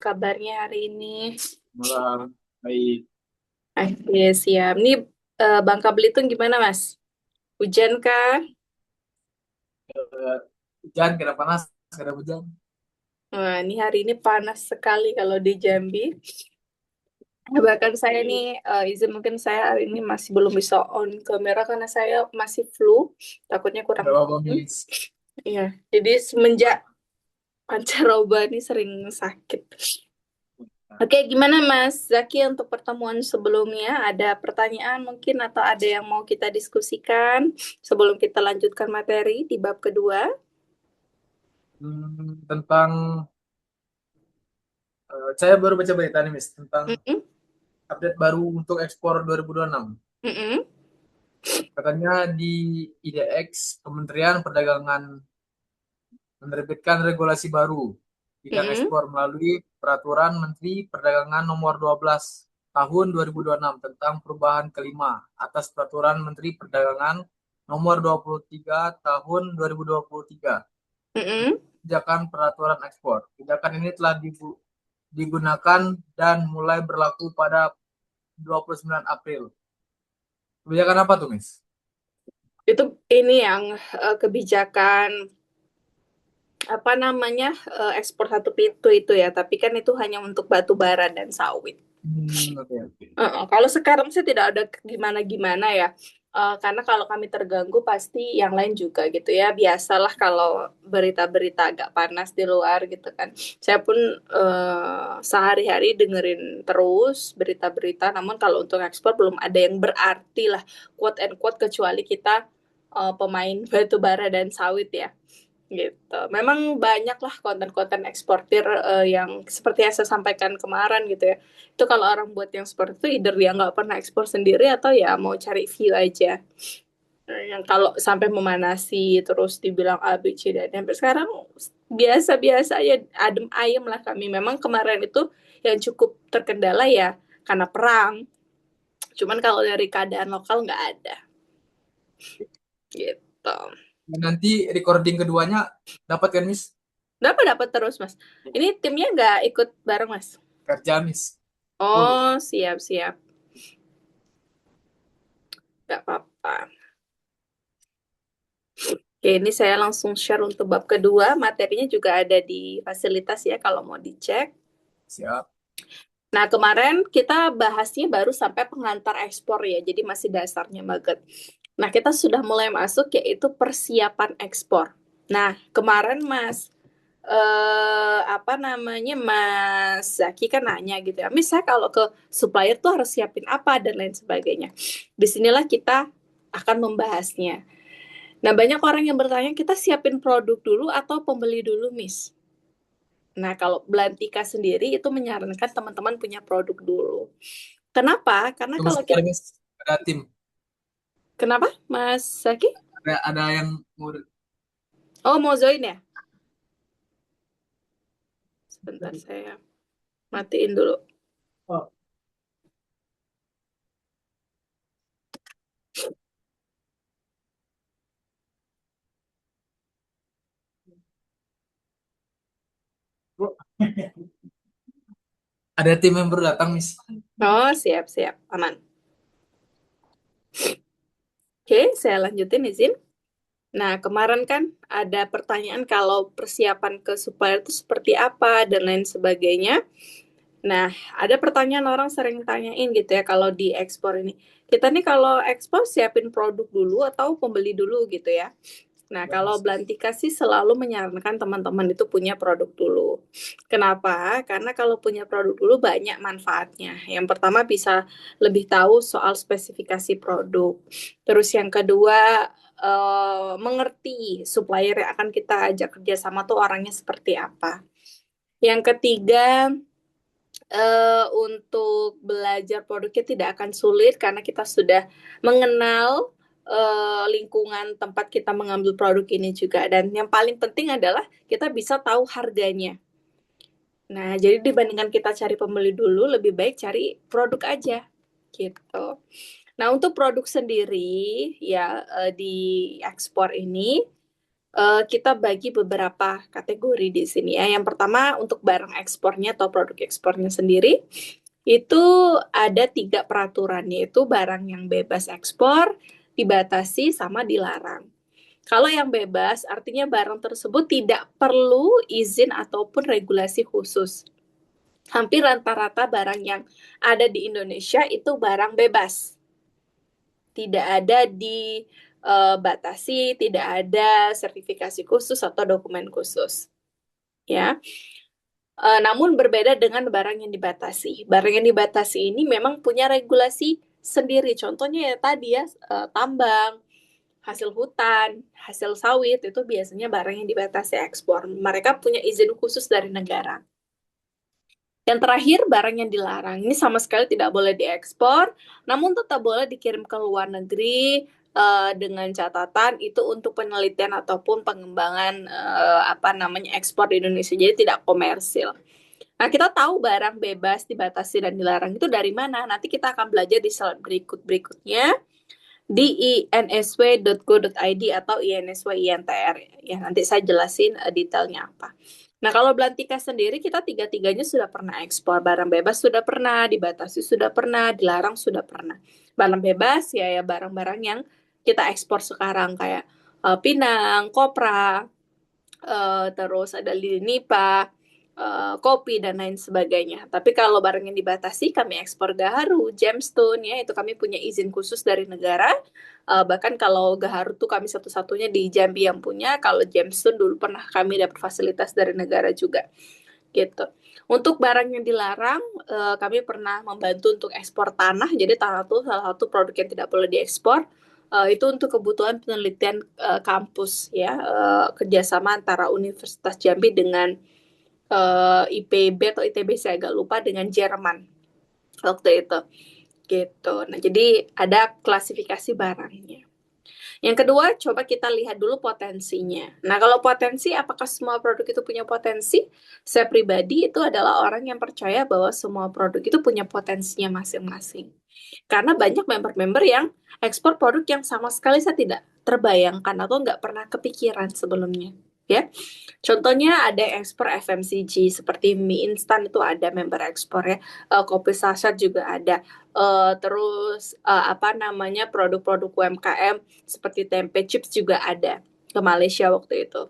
kabarnya hari ini? Malam, baik. Oke, siap. Nih Bangka Belitung gimana, Mas? Hujan kah? Eh, Hujan, kena panas, kena hujan. Wah, ini hari ini panas sekali kalau di Jambi. Bahkan saya nih izin mungkin saya hari ini masih belum bisa on kamera karena saya masih flu. Takutnya kurang Gak apa-apa, mood. Miss. Iya, jadi semenjak pancaroba ini sering sakit. Oke, gimana Mas Zaki untuk pertemuan sebelumnya? Ada pertanyaan mungkin atau ada yang mau kita diskusikan sebelum kita lanjutkan materi di bab kedua? Tentang, saya baru baca berita nih, Miss, tentang Mm-mm, update baru untuk ekspor 2026. mm-mm, Katanya di IDX, Kementerian Perdagangan menerbitkan regulasi baru bidang mm-mm, ekspor melalui Peraturan Menteri Perdagangan Nomor 12 Tahun 2026 tentang perubahan kelima atas Peraturan Menteri Perdagangan Nomor 23 Tahun 2023 mm-mm. kebijakan peraturan ekspor. Kebijakan ini telah digunakan dan mulai berlaku pada 29 April. Kebijakan apa tuh, Miss? Itu ini yang kebijakan apa namanya ekspor satu pintu itu ya, tapi kan itu hanya untuk batu bara dan sawit. Oke, oke. Kalau sekarang sih tidak ada gimana-gimana ya. Karena kalau kami terganggu pasti yang lain juga gitu ya. Biasalah kalau berita-berita agak panas di luar gitu kan. Saya pun sehari-hari dengerin terus berita-berita. Namun kalau untuk ekspor belum ada yang berarti lah quote and quote kecuali kita pemain batu bara dan sawit ya gitu. Memang banyaklah konten-konten eksportir yang seperti yang saya sampaikan kemarin gitu ya. Itu kalau orang buat yang seperti itu, either dia nggak pernah ekspor sendiri atau ya mau cari view aja. Yang kalau sampai memanasi terus dibilang A, B, C, dan sampai sekarang biasa-biasa ya adem ayem lah kami. Memang kemarin itu yang cukup terkendala ya karena perang. Cuman kalau dari keadaan lokal nggak ada gitu. Nanti recording keduanya dapat kan, Miss? Dapat dapat terus mas. Ini timnya nggak ikut bareng mas. Kerja, Miss. Full. Oh, siap-siap. Gak apa-apa. Oke, ini saya langsung share untuk bab kedua. Materinya juga ada di fasilitas ya kalau mau dicek. Siap. Nah, kemarin kita bahasnya baru sampai pengantar ekspor ya, jadi masih dasarnya banget. Nah, kita sudah mulai masuk yaitu persiapan ekspor. Nah, kemarin Mas apa namanya Mas Zaki kan nanya gitu ya. Misalnya kalau ke supplier tuh harus siapin apa dan lain sebagainya. Disinilah kita akan membahasnya. Nah, banyak orang yang bertanya, kita siapin produk dulu atau pembeli dulu, Miss? Nah, kalau Belantika sendiri itu menyarankan teman-teman punya produk dulu. Kenapa? Karena Tunggu kalau sebentar, kita, Miss. Ada tim. kenapa, Mas Zaki? Ada yang mau. Oh, mau join ya? Sebentar, saya matiin dulu. Oh, Bu. Ada tim yang baru datang, Miss. Oh, siap-siap. Aman. Oke, saya lanjutin izin. Nah, kemarin kan ada pertanyaan kalau persiapan ke supplier itu seperti apa dan lain sebagainya. Nah, ada pertanyaan orang sering tanyain gitu ya kalau di ekspor ini. Kita nih kalau ekspor siapin produk dulu atau pembeli dulu gitu ya. Nah, Ya, kalau Miss. Belantika sih selalu menyarankan teman-teman itu punya produk dulu. Kenapa? Karena kalau punya produk dulu banyak manfaatnya. Yang pertama bisa lebih tahu soal spesifikasi produk. Terus yang kedua, mengerti supplier yang akan kita ajak kerjasama tuh orangnya seperti apa. Yang ketiga, untuk belajar produknya tidak akan sulit karena kita sudah mengenal lingkungan tempat kita mengambil produk ini juga. Dan yang paling penting adalah kita bisa tahu harganya. Nah, jadi dibandingkan kita cari pembeli dulu, lebih baik cari produk aja gitu. Nah, untuk produk sendiri ya di ekspor ini kita bagi beberapa kategori di sini ya. Yang pertama untuk barang ekspornya atau produk ekspornya sendiri, itu ada 3 peraturan, yaitu barang yang bebas ekspor, dibatasi, sama dilarang. Kalau yang bebas, artinya barang tersebut tidak perlu izin ataupun regulasi khusus. Hampir rata-rata barang yang ada di Indonesia itu barang bebas. Tidak ada dibatasi, tidak ada sertifikasi khusus atau dokumen khusus. Ya. Namun berbeda dengan barang yang dibatasi. Barang yang dibatasi ini memang punya regulasi sendiri. Contohnya ya tadi ya, tambang, hasil hutan, hasil sawit, itu biasanya barang yang dibatasi ekspor. Mereka punya izin khusus dari negara. Yang terakhir, barang yang dilarang. Ini sama sekali tidak boleh diekspor, namun tetap boleh dikirim ke luar negeri dengan catatan itu untuk penelitian ataupun pengembangan ekspor di Indonesia. Jadi tidak komersil. Nah, kita tahu barang bebas, dibatasi, dan dilarang itu dari mana. Nanti kita akan belajar di slide berikutnya di insw.go.id atau INSW-INTR. Ya, nanti saya jelasin detailnya apa. Nah, kalau Belantika sendiri, kita tiga-tiganya sudah pernah ekspor. Barang bebas sudah pernah, dibatasi sudah pernah, dilarang sudah pernah. Barang bebas ya barang-barang yang kita ekspor sekarang kayak pinang, kopra, terus ada lilin nipah, kopi dan lain sebagainya. Tapi kalau barang yang dibatasi, kami ekspor gaharu, gemstone ya, itu kami punya izin khusus dari negara. Bahkan kalau gaharu tuh kami satu-satunya di Jambi yang punya. Kalau gemstone dulu pernah kami dapat fasilitas dari negara juga, gitu. Untuk barang yang dilarang, kami pernah membantu untuk ekspor tanah. Jadi tanah itu salah satu produk yang tidak boleh diekspor. Itu untuk kebutuhan penelitian kampus ya, kerjasama antara Universitas Jambi dengan IPB atau ITB, saya agak lupa, dengan Jerman waktu itu gitu. Nah, jadi ada klasifikasi barangnya. Yang kedua, coba kita lihat dulu potensinya. Nah, kalau potensi, apakah semua produk itu punya potensi? Saya pribadi itu adalah orang yang percaya bahwa semua produk itu punya potensinya masing-masing. Karena banyak member-member yang ekspor produk yang sama sekali saya tidak terbayangkan atau nggak pernah kepikiran sebelumnya. Ya, contohnya ada yang ekspor FMCG seperti mie instan, itu ada member ekspor ya. Kopi saset juga ada. Terus produk-produk UMKM seperti tempe chips juga ada ke Malaysia waktu itu.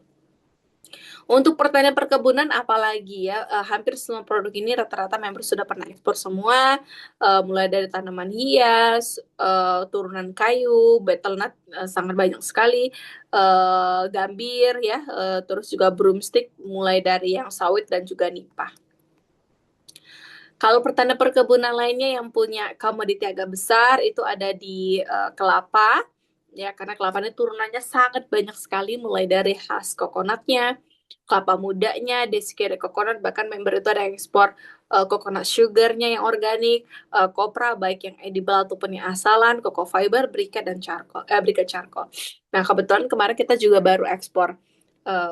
Untuk pertanian perkebunan apalagi ya, hampir semua produk ini rata-rata member sudah pernah ekspor semua, mulai dari tanaman hias, turunan kayu, betel nut sangat banyak sekali, gambir ya, terus juga broomstick mulai dari yang sawit dan juga nipah. Kalau pertanian perkebunan lainnya yang punya komoditi agak besar itu ada di kelapa, ya karena kelapa ini turunannya sangat banyak sekali, mulai dari khas coconutnya, kelapa mudanya, desiccated coconut, bahkan member itu ada yang ekspor coconut sugarnya yang organik, kopra baik yang edible ataupun yang asalan, cocoa fiber, briquette dan charcoal, briquette charcoal. Nah kebetulan kemarin kita juga baru ekspor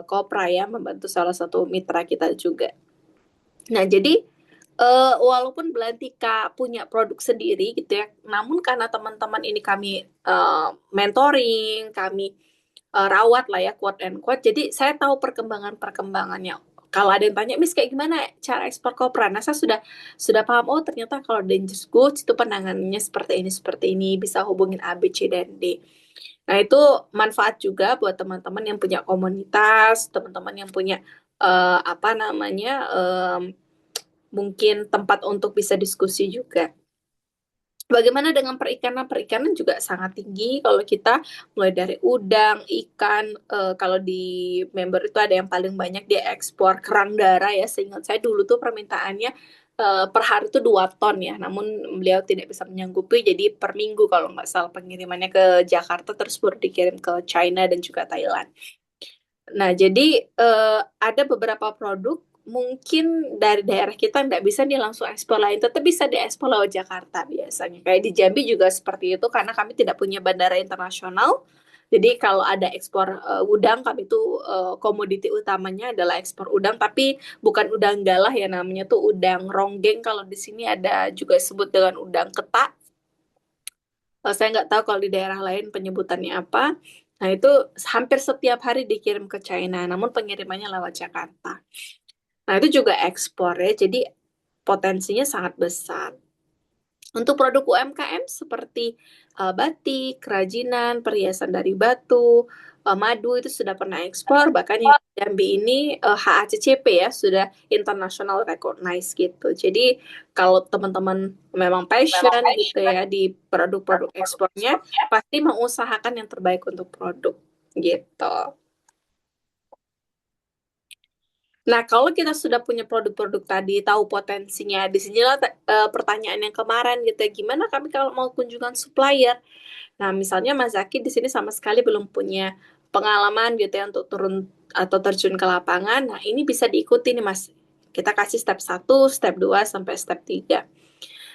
kopra ya, membantu salah satu mitra kita juga. Nah jadi walaupun Belantika punya produk sendiri gitu ya, namun karena teman-teman ini kami mentoring, kami rawat lah ya, quote and quote. Jadi saya tahu perkembangannya. Kalau ada yang tanya, Miss kayak gimana cara ekspor kopra? Nah, saya sudah paham. Oh, ternyata kalau dangerous goods itu penanganannya seperti ini, bisa hubungin A, B, C, dan D. Nah, itu manfaat juga buat teman-teman yang punya komunitas, teman-teman yang punya mungkin tempat untuk bisa diskusi juga. Bagaimana dengan perikanan? Perikanan juga sangat tinggi kalau kita mulai dari udang, ikan. Kalau di member itu ada yang paling banyak dia ekspor kerang darah ya. Seingat saya dulu tuh permintaannya per hari itu 2 ton ya. Namun beliau tidak bisa menyanggupi, jadi per minggu kalau nggak salah pengirimannya ke Jakarta, terus baru dikirim ke China dan juga Thailand. Nah, jadi ada beberapa produk mungkin dari daerah kita nggak bisa nih langsung ekspor lain, tetap bisa diekspor lewat Jakarta biasanya. Kayak di Jambi juga seperti itu karena kami tidak punya bandara internasional. Jadi kalau ada ekspor udang, kami tuh komoditi utamanya adalah ekspor udang, tapi bukan udang galah ya, namanya tuh udang ronggeng. Kalau di sini ada juga disebut dengan udang ketak. Saya nggak tahu kalau di daerah lain penyebutannya apa. Nah, itu hampir setiap hari dikirim ke China, namun pengirimannya lewat Jakarta. Nah, itu juga ekspor ya, jadi potensinya sangat besar. Untuk produk UMKM seperti batik, kerajinan, perhiasan dari batu, madu itu sudah pernah ekspor, bahkan yang di Jambi ini HACCP ya sudah international recognized gitu. Jadi kalau teman-teman memang passion gitu ya di produk-produk ekspornya, pasti mengusahakan yang terbaik untuk produk gitu. Nah, kalau kita sudah punya produk-produk tadi, tahu potensinya, di sinilah pertanyaan yang kemarin gitu ya, gimana kami kalau mau kunjungan supplier? Nah, misalnya Mas Zaki di sini sama sekali belum punya pengalaman gitu ya untuk turun atau terjun ke lapangan. Nah, ini bisa diikuti nih Mas. Kita kasih step 1, step 2 sampai step 3.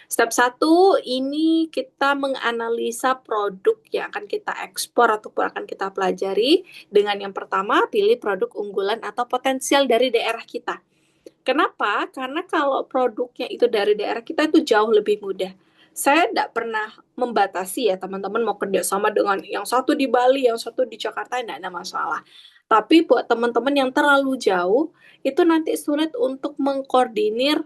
Step 1 ini kita menganalisa produk yang akan kita ekspor ataupun akan kita pelajari dengan yang pertama pilih produk unggulan atau potensial dari daerah kita. Kenapa? Karena kalau produknya itu dari daerah kita itu jauh lebih mudah. Saya tidak pernah membatasi ya teman-teman mau kerja sama dengan yang satu di Bali, yang satu di Jakarta, tidak ada masalah. Tapi buat teman-teman yang terlalu jauh, itu nanti sulit untuk mengkoordinir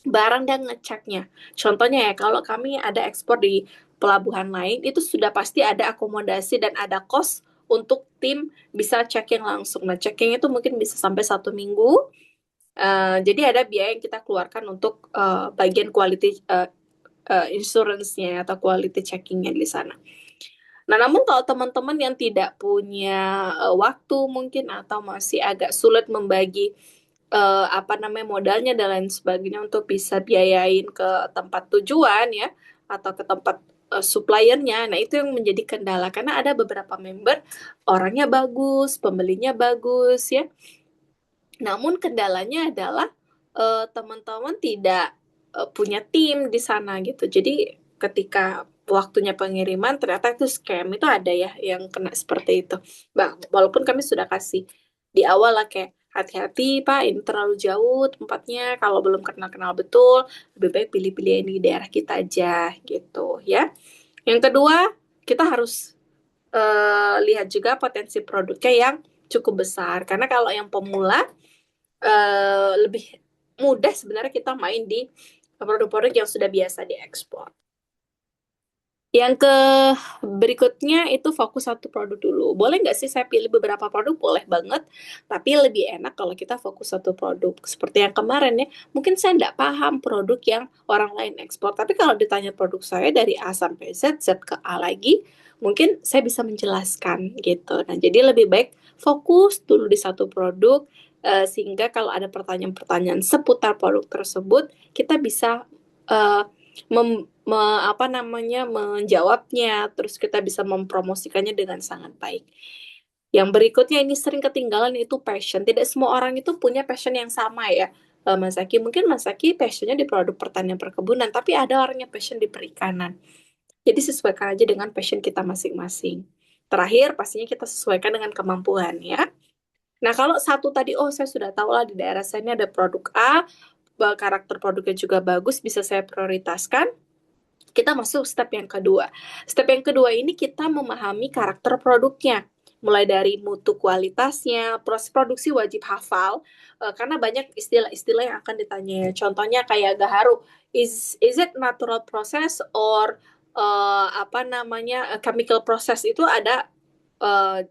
barang dan ngeceknya. Contohnya ya, kalau kami ada ekspor di pelabuhan lain, itu sudah pasti ada akomodasi dan ada cost untuk tim bisa checking langsung. Nah, checking itu mungkin bisa sampai 1 minggu. Jadi ada biaya yang kita keluarkan untuk bagian quality insurance-nya atau quality checking-nya di sana. Nah, namun kalau teman-teman yang tidak punya waktu mungkin atau masih agak sulit membagi apa namanya modalnya dan lain sebagainya untuk bisa biayain ke tempat tujuan ya atau ke tempat suppliernya. Nah, itu yang menjadi kendala karena ada beberapa member orangnya bagus, pembelinya bagus ya. Namun kendalanya adalah teman-teman tidak punya tim di sana gitu. Jadi ketika waktunya pengiriman ternyata itu scam itu ada ya yang kena seperti itu. Bang, walaupun kami sudah kasih di awal lah kayak hati-hati Pak, ini terlalu jauh tempatnya. Kalau belum kenal-kenal betul, lebih baik pilih-pilih yang di daerah kita aja gitu ya. Yang kedua, kita harus lihat juga potensi produknya yang cukup besar. Karena kalau yang pemula lebih mudah sebenarnya kita main di produk-produk yang sudah biasa diekspor. Yang ke berikutnya itu fokus satu produk dulu. Boleh nggak sih saya pilih beberapa produk? Boleh banget. Tapi lebih enak kalau kita fokus satu produk. Seperti yang kemarin ya, mungkin saya nggak paham produk yang orang lain ekspor. Tapi kalau ditanya produk saya dari A sampai Z, Z ke A lagi, mungkin saya bisa menjelaskan gitu. Nah, jadi lebih baik fokus dulu di satu produk, sehingga kalau ada pertanyaan-pertanyaan seputar produk tersebut, kita bisa uh, apa namanya menjawabnya, terus kita bisa mempromosikannya dengan sangat baik. Yang berikutnya ini sering ketinggalan itu passion. Tidak semua orang itu punya passion yang sama ya. Mas Zaki, mungkin Mas Zaki passionnya di produk pertanian perkebunan, tapi ada orang yang passion di perikanan. Jadi sesuaikan aja dengan passion kita masing-masing. Terakhir, pastinya kita sesuaikan dengan kemampuan ya. Nah, kalau satu tadi, oh saya sudah tahu lah di daerah saya ini ada produk A, karakter produknya juga bagus, bisa saya prioritaskan. Kita masuk step yang kedua. Step yang kedua ini kita memahami karakter produknya. Mulai dari mutu kualitasnya, proses produksi wajib hafal, karena banyak istilah-istilah yang akan ditanya. Contohnya kayak gaharu, is it natural process or apa namanya chemical process itu ada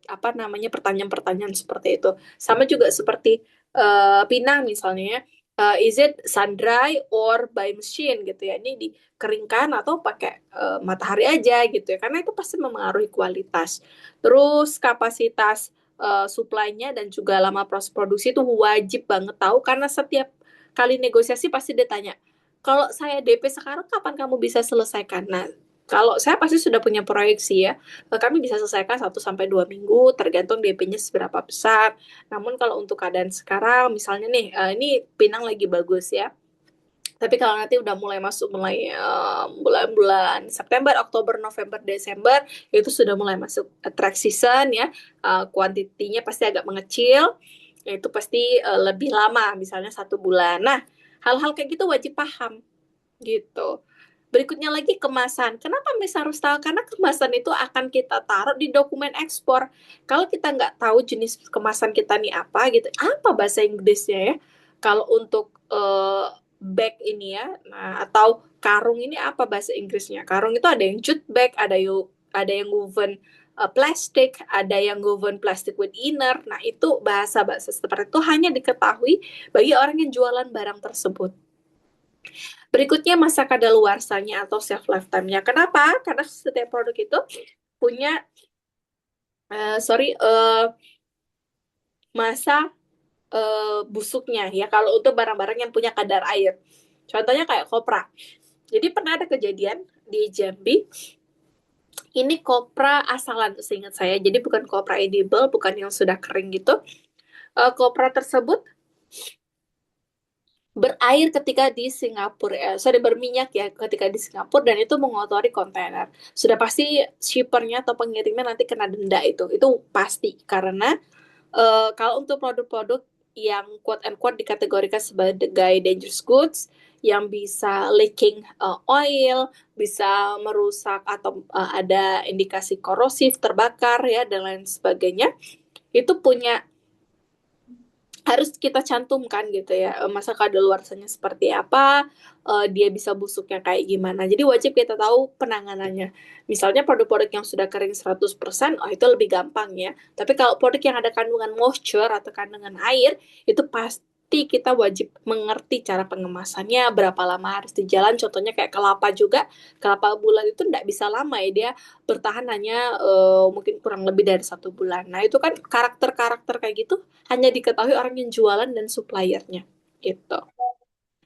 apa namanya pertanyaan-pertanyaan seperti itu. Sama juga seperti pinang misalnya, is it sun dry or by machine gitu ya. Ini dikeringkan atau pakai matahari aja gitu ya. Karena itu pasti memengaruhi kualitas. Terus kapasitas supply-nya dan juga lama proses produksi itu wajib banget tahu karena setiap kali negosiasi pasti ditanya, kalau saya DP sekarang kapan kamu bisa selesaikan? Nah, kalau saya pasti sudah punya proyeksi ya, kami bisa selesaikan 1 sampai 2 minggu tergantung DP-nya seberapa besar. Namun kalau untuk keadaan sekarang, misalnya nih, ini Pinang lagi bagus ya. Tapi kalau nanti udah mulai bulan-bulan September, Oktober, November, Desember, itu sudah mulai masuk track season ya. Kuantitinya pasti agak mengecil, itu pasti lebih lama, misalnya 1 bulan. Nah, hal-hal kayak gitu wajib paham gitu. Berikutnya lagi kemasan. Kenapa Miss harus tahu? Karena kemasan itu akan kita taruh di dokumen ekspor. Kalau kita nggak tahu jenis kemasan kita nih apa gitu, apa bahasa Inggrisnya ya? Kalau untuk bag ini ya, nah atau karung ini apa bahasa Inggrisnya? Karung itu ada yang jute bag, ada yang woven plastik, ada yang woven plastic with inner. Nah itu bahasa-bahasa seperti itu hanya diketahui bagi orang yang jualan barang tersebut. Berikutnya masa kadaluarsanya atau shelf lifetime-nya. Kenapa? Karena setiap produk itu punya masa busuknya ya kalau untuk barang-barang yang punya kadar air. Contohnya kayak kopra. Jadi pernah ada kejadian di Jambi, ini kopra asalan seingat saya. Jadi bukan kopra edible, bukan yang sudah kering gitu. Kopra tersebut berair ketika di Singapura, berminyak ya ketika di Singapura dan itu mengotori kontainer. Sudah pasti shippernya atau pengirimnya nanti kena denda itu pasti karena kalau untuk produk-produk yang quote and quote dikategorikan sebagai dangerous goods yang bisa leaking oil, bisa merusak atau ada indikasi korosif, terbakar ya dan lain sebagainya, itu harus kita cantumkan gitu ya masa kadaluarsanya seperti apa, dia bisa busuknya kayak gimana, jadi wajib kita tahu penanganannya. Misalnya produk-produk yang sudah kering 100%, oh itu lebih gampang ya, tapi kalau produk yang ada kandungan moisture atau kandungan air itu pasti kita wajib mengerti cara pengemasannya, berapa lama harus di jalan. Contohnya kayak kelapa juga, kelapa bulan itu tidak bisa lama ya, dia bertahan hanya mungkin kurang lebih dari 1 bulan. Nah itu kan karakter-karakter kayak gitu hanya diketahui orang yang jualan dan suppliernya gitu.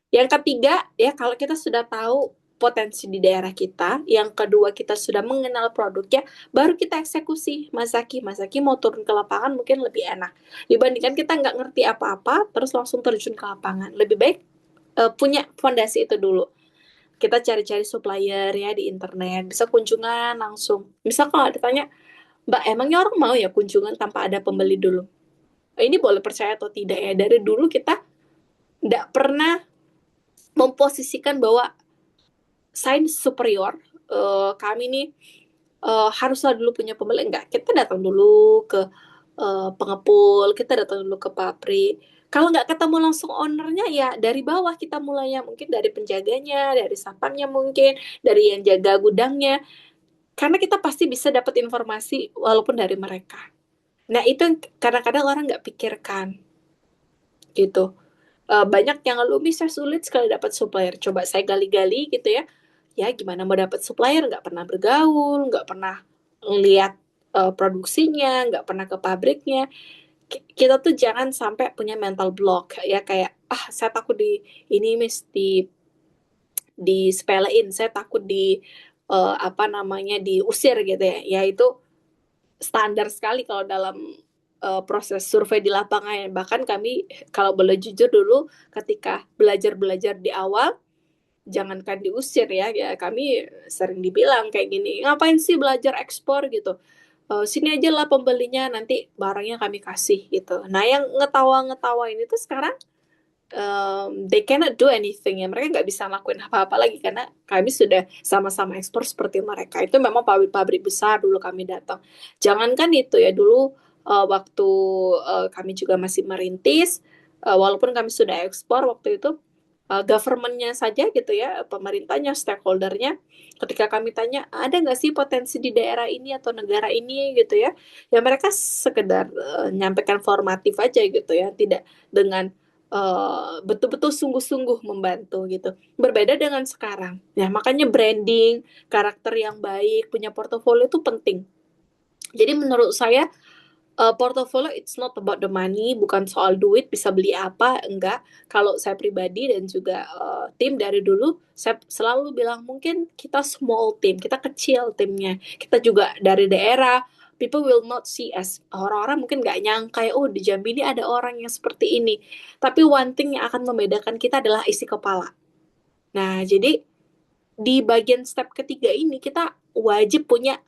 Yang ketiga ya, kalau kita sudah tahu potensi di daerah kita, yang kedua kita sudah mengenal produknya, baru kita eksekusi. Masaki mau turun ke lapangan mungkin lebih enak dibandingkan kita nggak ngerti apa-apa terus langsung terjun ke lapangan. Lebih baik punya fondasi itu dulu. Kita cari-cari supplier ya di internet, bisa kunjungan langsung. Misal kalau ditanya, Mbak, emangnya orang mau ya kunjungan tanpa ada pembeli dulu? Ini boleh percaya atau tidak ya, dari dulu kita tidak pernah memposisikan bahwa sains superior, kami nih haruslah dulu punya pembeli. Enggak, kita datang dulu ke pengepul, kita datang dulu ke pabrik. Kalau nggak ketemu langsung ownernya ya dari bawah kita mulainya, mungkin dari penjaganya, dari satpamnya mungkin, dari yang jaga gudangnya, karena kita pasti bisa dapat informasi walaupun dari mereka. Nah itu kadang-kadang orang nggak pikirkan gitu. Banyak yang ngeluh, saya sulit sekali dapat supplier. Coba saya gali-gali gitu ya. Ya gimana mau dapat supplier, nggak pernah bergaul, nggak pernah lihat produksinya, nggak pernah ke pabriknya. Kita tuh jangan sampai punya mental block ya, kayak saya takut ini mesti disepelein, saya takut apa namanya diusir gitu ya. Ya itu standar sekali kalau dalam proses survei di lapangan. Bahkan kami kalau boleh jujur dulu ketika belajar-belajar di awal, jangankan diusir ya kami sering dibilang kayak gini, ngapain sih belajar ekspor gitu, sini aja lah pembelinya, nanti barangnya kami kasih gitu. Nah yang ngetawa-ngetawa ini tuh sekarang they cannot do anything ya, mereka nggak bisa lakuin apa-apa lagi karena kami sudah sama-sama ekspor seperti mereka. Itu memang pabrik-pabrik besar dulu kami datang. Jangankan itu ya, dulu waktu kami juga masih merintis, walaupun kami sudah ekspor waktu itu, governmentnya saja gitu ya, pemerintahnya, stakeholdernya, ketika kami tanya ada nggak sih potensi di daerah ini atau negara ini gitu ya, ya mereka sekedar nyampaikan formatif aja gitu ya, tidak dengan betul-betul sungguh-sungguh membantu gitu. Berbeda dengan sekarang. Ya, makanya branding, karakter yang baik, punya portofolio itu penting. Jadi menurut saya portofolio it's not about the money, bukan soal duit bisa beli apa, enggak. Kalau saya pribadi dan juga tim dari dulu, saya selalu bilang mungkin kita small team, kita kecil timnya, kita juga dari daerah. People will not see us. Orang-orang mungkin nggak nyangka ya, oh di Jambi ini ada orang yang seperti ini. Tapi one thing yang akan membedakan kita adalah isi kepala. Nah, jadi di bagian step ketiga ini kita wajib punya,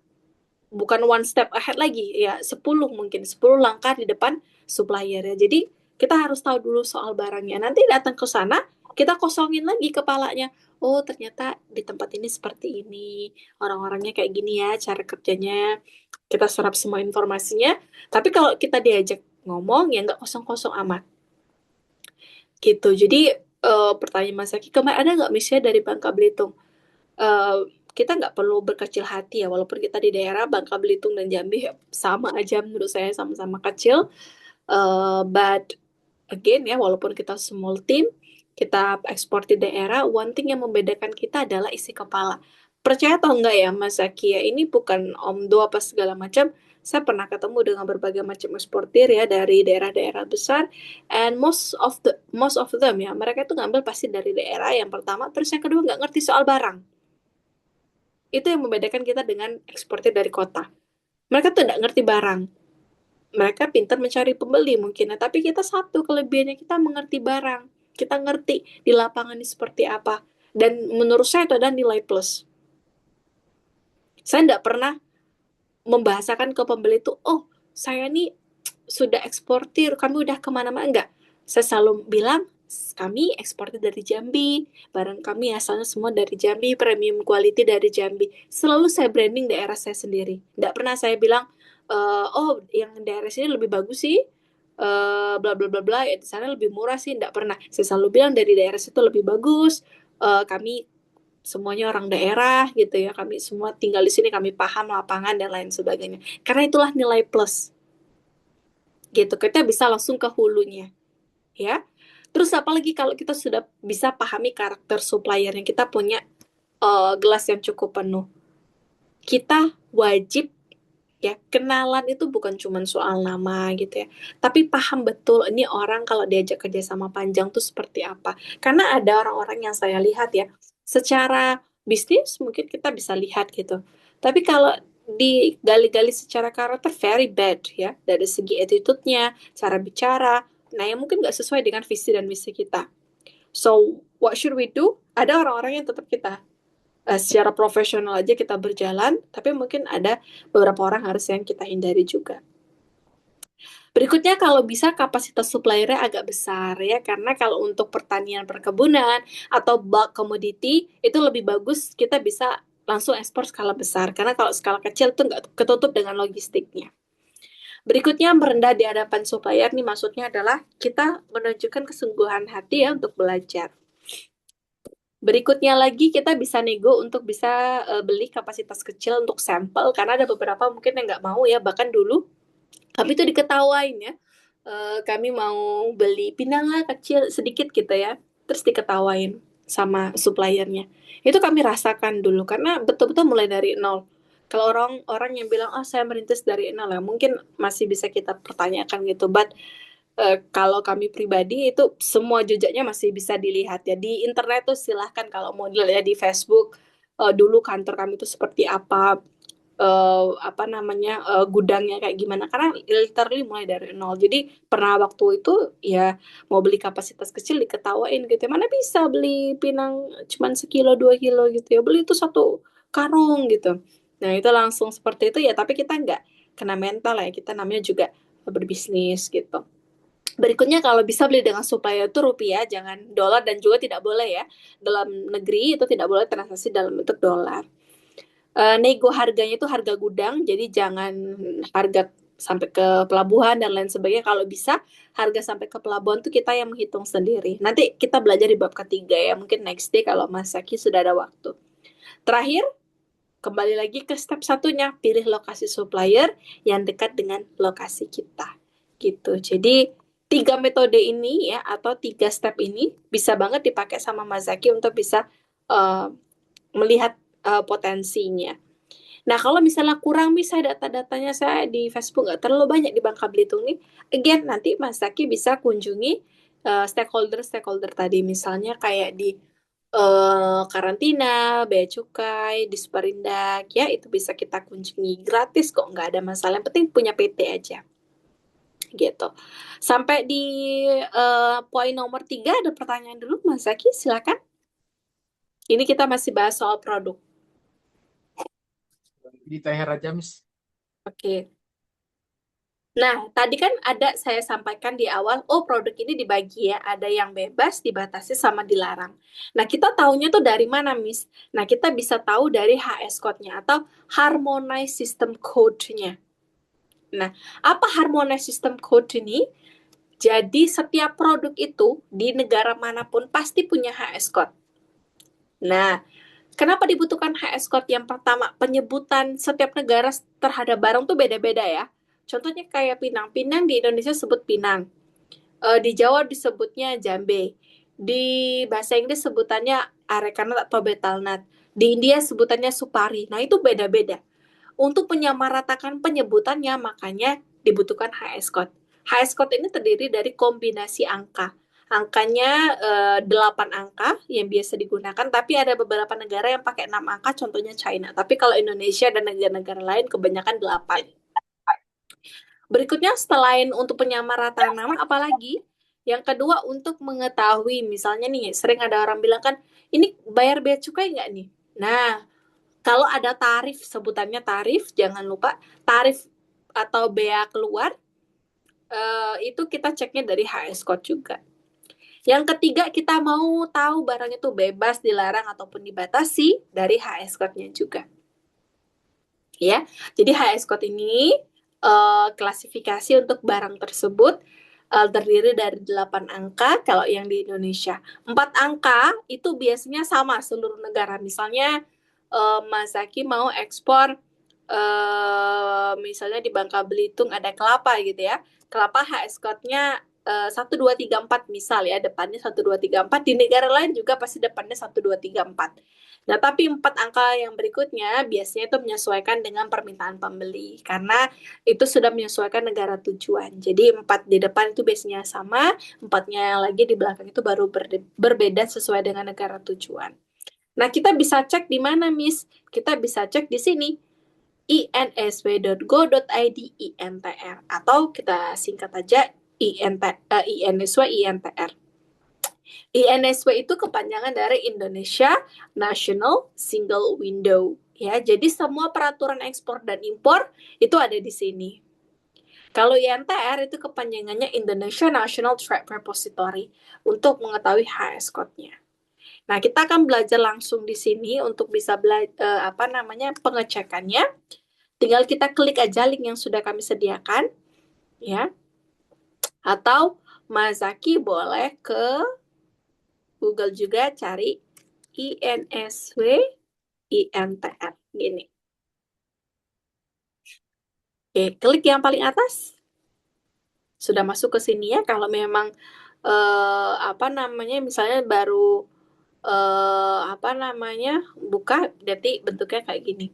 bukan one step ahead lagi ya, 10 mungkin 10 langkah di depan supplier ya. Jadi Kita harus tahu dulu soal barangnya. Nanti datang ke sana, kita kosongin lagi kepalanya. Oh, ternyata di tempat ini seperti ini. Orang-orangnya kayak gini ya, cara kerjanya. Kita serap semua informasinya. Tapi kalau kita diajak ngomong, ya nggak kosong-kosong amat. Gitu. Jadi, pertanyaan Mas Zaki, kemarin ada nggak misalnya dari Bangka Belitung? Eh, kita nggak perlu berkecil hati ya, walaupun kita di daerah Bangka Belitung dan Jambi sama aja menurut saya, sama-sama kecil. But again ya, walaupun kita small team, kita ekspor di daerah, one thing yang membedakan kita adalah isi kepala. Percaya atau enggak ya Mas Zaki ya, ini bukan omdo apa segala macam. Saya pernah ketemu dengan berbagai macam eksportir ya dari daerah-daerah besar, and most of them ya, mereka itu ngambil pasti dari daerah yang pertama, terus yang kedua nggak ngerti soal barang. Itu yang membedakan kita dengan eksportir dari kota. Mereka tuh nggak ngerti barang. Mereka pintar mencari pembeli mungkin, nah, tapi kita satu kelebihannya, kita mengerti barang. Kita ngerti di lapangan ini seperti apa. Dan menurut saya itu adalah nilai plus. Saya nggak pernah membahasakan ke pembeli itu, oh saya nih sudah eksportir, kami udah kemana-mana. Enggak. Saya selalu bilang, kami eksportir dari Jambi, barang kami asalnya semua dari Jambi, premium quality dari Jambi. Selalu saya branding daerah saya sendiri. Nggak pernah saya bilang, oh yang daerah sini lebih bagus sih, bla bla bla bla, ya di sana lebih murah sih. Nggak pernah. Saya selalu bilang dari daerah situ lebih bagus. Kami semuanya orang daerah gitu ya, kami semua tinggal di sini, kami paham lapangan dan lain sebagainya, karena itulah nilai plus gitu, kita bisa langsung ke hulunya ya. Terus apalagi kalau kita sudah bisa pahami karakter supplier yang kita punya, gelas yang cukup penuh, kita wajib ya kenalan. Itu bukan cuma soal nama gitu ya, tapi paham betul ini orang kalau diajak kerja sama panjang tuh seperti apa. Karena ada orang-orang yang saya lihat ya, secara bisnis mungkin kita bisa lihat gitu, tapi kalau digali-gali secara karakter, very bad ya, dari segi attitude-nya, cara bicara, nah yang mungkin nggak sesuai dengan visi dan misi kita. So what should we do? Ada orang-orang yang tetap kita, secara profesional aja kita berjalan, tapi mungkin ada beberapa orang harus yang kita hindari juga. Berikutnya, kalau bisa kapasitas suppliernya agak besar ya, karena kalau untuk pertanian perkebunan atau bulk commodity itu lebih bagus kita bisa langsung ekspor skala besar, karena kalau skala kecil itu nggak ketutup dengan logistiknya. Berikutnya, merendah di hadapan supplier nih, maksudnya adalah kita menunjukkan kesungguhan hati ya untuk belajar. Berikutnya lagi, kita bisa nego untuk bisa beli kapasitas kecil untuk sampel, karena ada beberapa mungkin yang nggak mau ya, bahkan dulu kami itu diketawain ya. Kami mau beli pinangnya kecil sedikit gitu ya, terus diketawain sama suppliernya. Itu kami rasakan dulu, karena betul-betul mulai dari nol. Kalau orang-orang yang bilang, oh saya merintis dari nol ya, mungkin masih bisa kita pertanyakan gitu. But kalau kami pribadi itu semua jejaknya masih bisa dilihat ya di internet tuh. Silahkan kalau mau dilihat di Facebook, dulu kantor kami itu seperti apa namanya, gudangnya kayak gimana, karena literally mulai dari nol. Jadi pernah waktu itu ya mau beli kapasitas kecil diketawain gitu ya, mana bisa beli pinang cuman sekilo 2 kilo gitu ya, beli itu satu karung gitu. Nah itu langsung seperti itu ya, tapi kita nggak kena mental ya, kita namanya juga berbisnis gitu. Berikutnya, kalau bisa beli dengan supplier itu rupiah, jangan dolar, dan juga tidak boleh ya dalam negeri itu tidak boleh transaksi dalam bentuk dolar. Nego harganya itu harga gudang, jadi jangan harga sampai ke pelabuhan dan lain sebagainya. Kalau bisa harga sampai ke pelabuhan tuh kita yang menghitung sendiri. Nanti kita belajar di bab ketiga ya, mungkin next day kalau Mas Saki sudah ada waktu. Terakhir, kembali lagi ke step satunya, pilih lokasi supplier yang dekat dengan lokasi kita. Gitu. Jadi tiga metode ini ya, atau tiga step ini bisa banget dipakai sama Mas Zaki untuk bisa uh, melihat potensinya. Nah, kalau misalnya kurang, misalnya data-datanya saya di Facebook nggak terlalu banyak di Bangka Belitung nih, again nanti Mas Zaki bisa kunjungi stakeholder-stakeholder tadi, misalnya kayak di karantina, bea cukai, Disperindak, ya itu bisa kita kunjungi gratis kok, nggak ada masalah. Yang penting punya PT aja, gitu. Sampai di poin nomor 3 ada pertanyaan dulu, Mas Zaki, silakan. Ini kita masih bahas soal produk. Di Terakhir aja, Miss. Oke. Nah, tadi kan ada saya sampaikan di awal, oh produk ini dibagi ya, ada yang bebas, dibatasi, sama dilarang. Nah, kita tahunya tuh dari mana, Miss? Nah, kita bisa tahu dari HS code-nya atau Harmonized System Code-nya. Nah, apa Harmonized System Code ini? Jadi, setiap produk itu di negara manapun pasti punya HS code. Nah, kenapa dibutuhkan HS code? Yang pertama, penyebutan setiap negara terhadap barang tuh beda-beda ya. Contohnya kayak Pinang. Pinang di Indonesia sebut Pinang. Di Jawa disebutnya jambe. Di bahasa Inggris sebutannya arecanut atau betelnut. Di India sebutannya supari. Nah, itu beda-beda. Untuk menyamaratakan penyebutannya, makanya dibutuhkan HS code. HS code ini terdiri dari kombinasi angka. Angkanya 8 angka yang biasa digunakan, tapi ada beberapa negara yang pakai 6 angka, contohnya China. Tapi kalau Indonesia dan negara-negara lain kebanyakan 8. Berikutnya, selain untuk penyamarataan nama, apalagi? Yang kedua, untuk mengetahui, misalnya nih, sering ada orang bilang kan, ini bayar bea cukai nggak nih? Nah, kalau ada tarif, sebutannya tarif, jangan lupa tarif atau bea keluar, itu kita ceknya dari HS code juga. Yang ketiga, kita mau tahu barang itu bebas, dilarang, ataupun dibatasi dari HS code-nya juga. Ya, jadi HS code ini klasifikasi untuk barang tersebut terdiri dari 8 angka kalau yang di Indonesia. 4 angka itu biasanya sama seluruh negara. Misalnya Mas Zaki mau ekspor misalnya di Bangka Belitung ada kelapa gitu ya. Kelapa HS code-nya 1234 misal ya, depannya 1234. Di negara lain juga pasti depannya 1234. Nah, tapi 4 angka yang berikutnya biasanya itu menyesuaikan dengan permintaan pembeli karena itu sudah menyesuaikan negara tujuan. Jadi 4 di depan itu biasanya sama, 4-nya lagi di belakang itu baru berbeda sesuai dengan negara tujuan. Nah, kita bisa cek di mana, Miss? Kita bisa cek di sini, insw.go.id INTR, atau kita singkat aja INSW INTR. INSW itu kepanjangan dari Indonesia National Single Window. Ya, jadi semua peraturan ekspor dan impor itu ada di sini. Kalau INTR itu kepanjangannya Indonesia National Trade Repository untuk mengetahui HS code-nya. Nah, kita akan belajar langsung di sini untuk bisa pengecekannya. Tinggal kita klik aja link yang sudah kami sediakan, ya. Atau Mas Zaki boleh ke Google juga cari INSW INTR gini. Oke, klik yang paling atas. Sudah masuk ke sini ya. Kalau memang misalnya baru buka, berarti bentuknya kayak gini.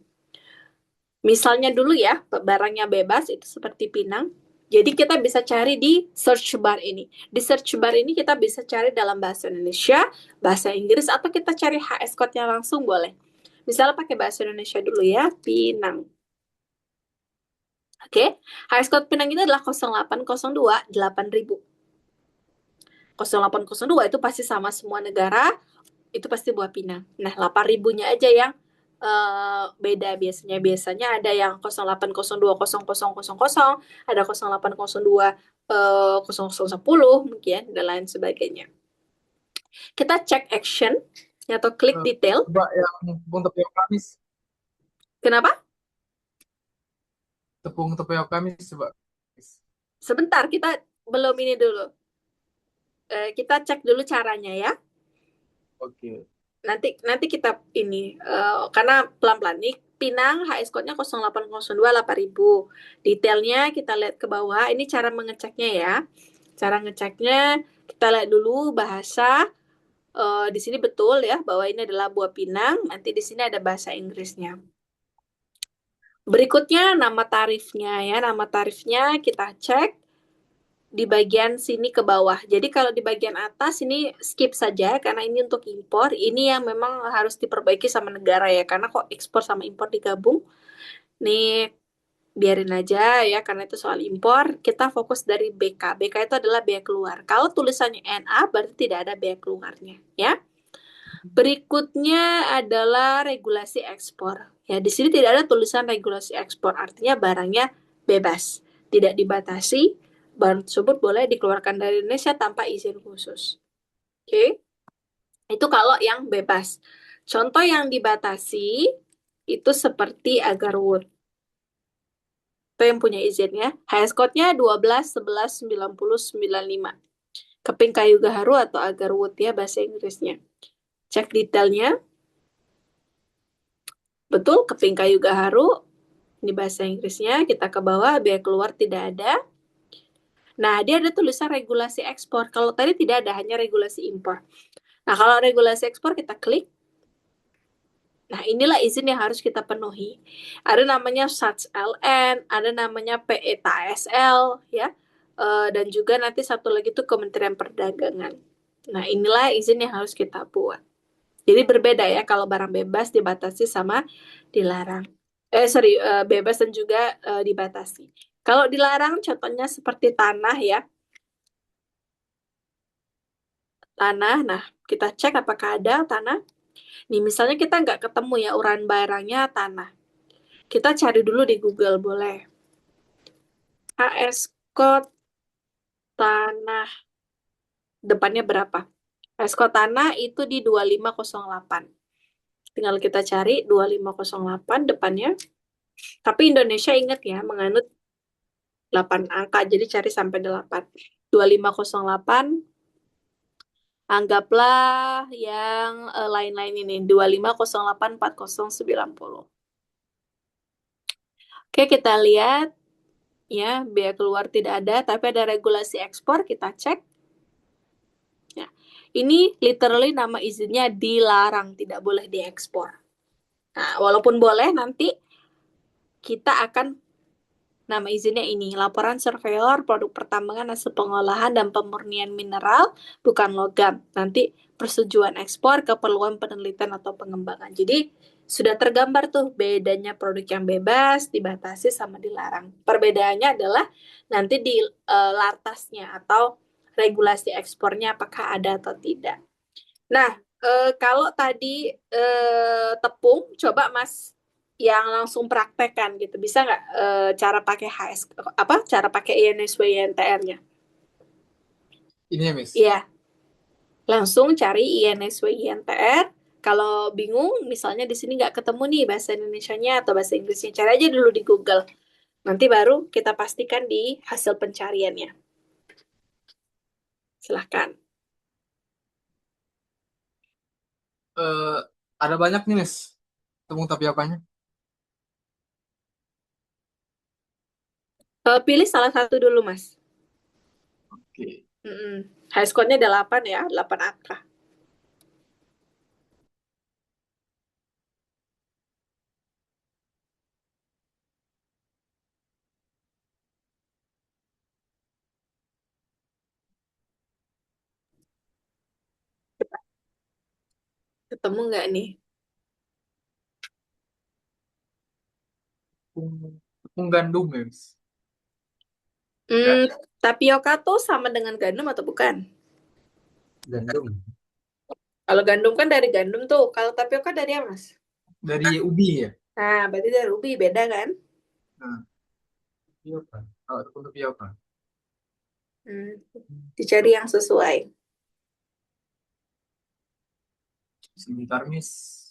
Misalnya dulu ya, barangnya bebas itu seperti Pinang. Jadi kita bisa cari di search bar ini. Di search bar ini kita bisa cari dalam bahasa Indonesia, bahasa Inggris, atau kita cari HS code-nya langsung boleh. Misalnya pakai bahasa Indonesia dulu ya, Pinang. Oke, HS code Pinang itu adalah 0802 8000. 0802 itu pasti sama semua negara, itu pasti buah Pinang. Nah, 8000-nya aja yang beda biasanya. Biasanya ada yang 08020000, ada 0802 0010 mungkin, dan lain sebagainya. Kita cek action atau klik detail. Coba yang tepung tapioka Kamis. Kenapa? Tepung tapioka Kamis coba. Sebentar, kita belum ini dulu. Kita cek dulu caranya ya. Oke. Nanti kita ini karena pelan-pelan nih, Pinang HS code-nya 0802 8000. Detailnya kita lihat ke bawah. Ini cara mengeceknya ya. Cara ngeceknya kita lihat dulu bahasa. Di sini betul ya bahwa ini adalah buah Pinang. Nanti di sini ada bahasa Inggrisnya. Berikutnya nama tarifnya ya. Nama tarifnya kita cek di bagian sini ke bawah. Jadi kalau di bagian atas ini skip saja karena ini untuk impor. Ini yang memang harus diperbaiki sama negara ya, karena kok ekspor sama impor digabung. Nih biarin aja ya karena itu soal impor. Kita fokus dari BK. BK itu adalah bea keluar. Kalau tulisannya NA berarti tidak ada bea keluarnya ya. Berikutnya adalah regulasi ekspor. Ya, di sini tidak ada tulisan regulasi ekspor, artinya barangnya bebas. tidak dibatasi, barang tersebut boleh dikeluarkan dari Indonesia tanpa izin khusus. Oke, itu kalau yang bebas. Contoh yang dibatasi itu seperti agarwood. Itu yang punya izinnya. HS code-nya 12 11 90 95. Keping kayu gaharu atau agarwood ya bahasa Inggrisnya. Cek detailnya. Betul, keping kayu gaharu di bahasa Inggrisnya. Kita ke bawah, biaya keluar tidak ada. Nah, dia ada tulisan regulasi ekspor. Kalau tadi tidak ada, hanya regulasi impor. Nah, kalau regulasi ekspor kita klik. Nah, inilah izin yang harus kita penuhi. Ada namanya SATS-LN, ada namanya PETASL, ya. Dan juga nanti satu lagi itu Kementerian Perdagangan. Nah, inilah izin yang harus kita buat. Jadi berbeda ya kalau barang bebas dibatasi sama dilarang. Sorry, bebas dan juga dibatasi. Kalau dilarang contohnya seperti tanah ya. Tanah, nah kita cek apakah ada tanah. Nih misalnya kita nggak ketemu ya uraian barangnya tanah. Kita cari dulu di Google boleh. AS code tanah depannya berapa? AS code tanah itu di 2508. Tinggal kita cari 2508 depannya. Tapi Indonesia ingat ya, menganut 8 angka, jadi cari sampai 8. 2508, anggaplah yang lain-lain ini, 25084090. Oke, kita lihat ya, biaya keluar tidak ada, tapi ada regulasi ekspor, kita cek. Ya. Ini literally nama izinnya dilarang, tidak boleh diekspor. Nah, walaupun boleh, nanti kita akan nama izinnya ini, laporan surveyor produk pertambangan hasil pengolahan dan pemurnian mineral bukan logam. Nanti persetujuan ekspor, keperluan penelitian atau pengembangan. Jadi sudah tergambar tuh bedanya produk yang bebas, dibatasi sama dilarang. Perbedaannya adalah nanti di lartasnya atau regulasi ekspornya apakah ada atau tidak. Nah, kalau tadi tepung, coba Mas yang langsung praktekkan gitu. Bisa nggak cara pakai HS apa? Cara pakai INSW INTR-nya? Ini ya, Miss. Iya, langsung cari INSW INTR. Kalau bingung, misalnya di sini nggak ketemu nih bahasa Indonesianya atau bahasa Inggrisnya, cari aja dulu di Google. Nanti baru kita pastikan di hasil pencariannya. Silahkan. Eh, ada banyak nih, Miss. Tepung tapiapanya. Pilih salah satu dulu, Mas. Oke. Mm-mm. High score-nya 8 ya, 8 angka. Ketemu nggak nih? Tepung gandum, ya, Miss. Hmm, Ya, tapioka tuh sama dengan gandum atau bukan? gandum. Kalau gandum kan dari gandum tuh. Kalau tapioka dari apa, Mas? Dari ubi ya. Nah, berarti dari ubi beda kan? Nah, tapioka. Kalau tepung tapioka. Hmm, dicari yang sesuai. Sebentar, Miss.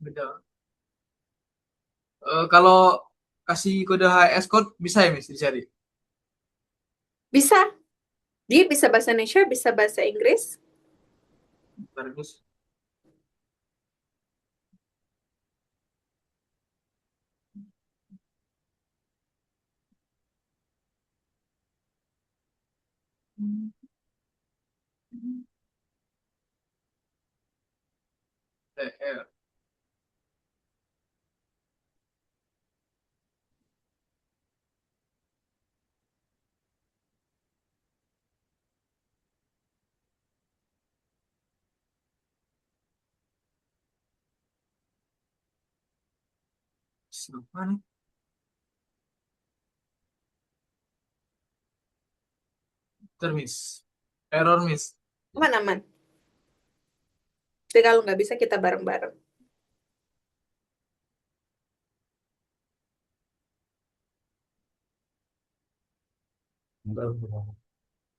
Beda. Kalau kasih kode HS code bisa ya, Miss, dicari. Bisa. Dia bisa bahasa Indonesia, bisa bahasa Inggris. Bentar, Miss. TR. Siapa nih? Bentar, Miss. Error, Miss. Aman-aman. Jadi kalau nggak bisa kita bareng-bareng.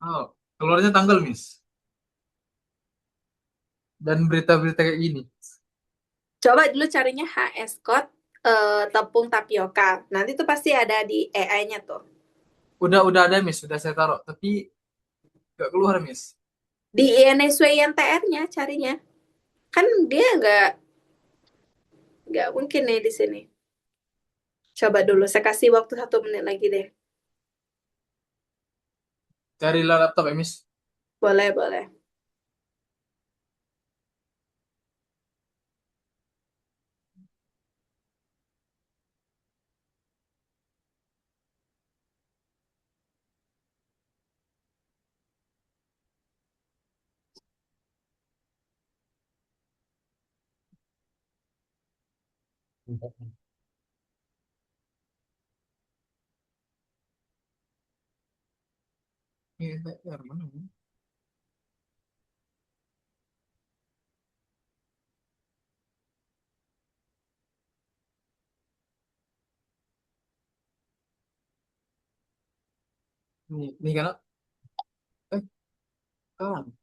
Oh, keluarnya tanggal, Miss. Dan berita-berita kayak gini. Coba dulu carinya HS Code tepung tapioka. Nanti tuh pasti ada di AI-nya tuh. Udah ada, Miss. Sudah saya taruh. Tapi nggak keluar, Miss. Di INSWINTR-nya carinya. Kan dia nggak mungkin nih di sini. Coba dulu, saya kasih waktu 1 menit lagi deh. Cari laptop ya, Miss. Boleh, boleh. Iya, mana? Ini kan? Eh, kawan.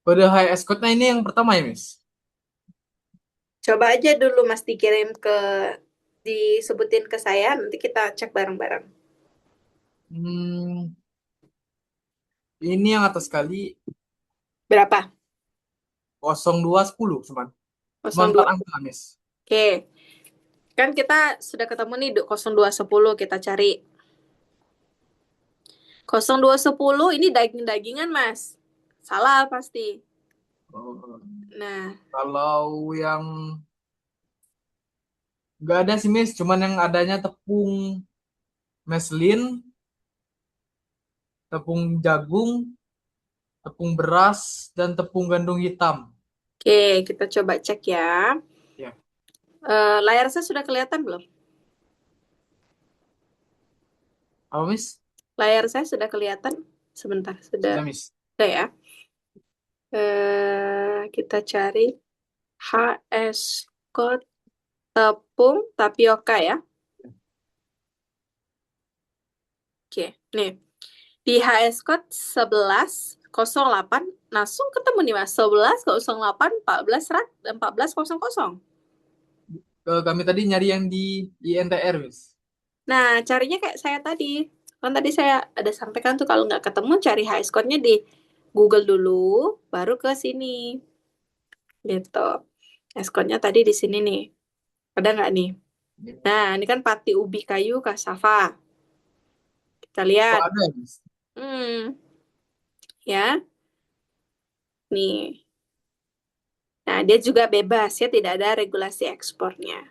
Kode HS code-nya ini yang pertama ya, Miss? Coba aja dulu Mas dikirim disebutin ke saya, nanti kita cek bareng-bareng. Hmm, ini yang atas kali Berapa? 0210 cuman. Cuma 4 02. angka, Miss. Oke. Kan kita sudah ketemu nih 0210 kita cari. 0210 ini daging-dagingan, Mas. Salah pasti. Oh, Nah, kalau yang nggak ada sih, Miss. Cuman yang adanya tepung meslin, tepung jagung, tepung beras, dan tepung gandum hitam. oke, kita coba cek ya. Ya, Layar saya sudah kelihatan belum? apa, Miss? Layar saya sudah kelihatan? Sebentar, sudah. Sudah, Miss. Sudah ya. Kita cari HS code tepung tapioka ya. Oke, nih. Di HS code 1108 langsung ketemu nih Mas. 1108 1400. Kami tadi nyari yang di INTR, Miss. Nah, carinya kayak saya tadi. Kan tadi saya ada sampaikan tuh kalau nggak ketemu cari HS code-nya di Google dulu, baru ke sini. Gitu. HS code-nya tadi di sini nih. Ada nggak nih? Nah, ini kan pati ubi kayu kasava. Kita Oh, lihat. ada ya, Miss? Hmm, ya. Nih. Nah, dia juga bebas ya, tidak ada regulasi ekspornya.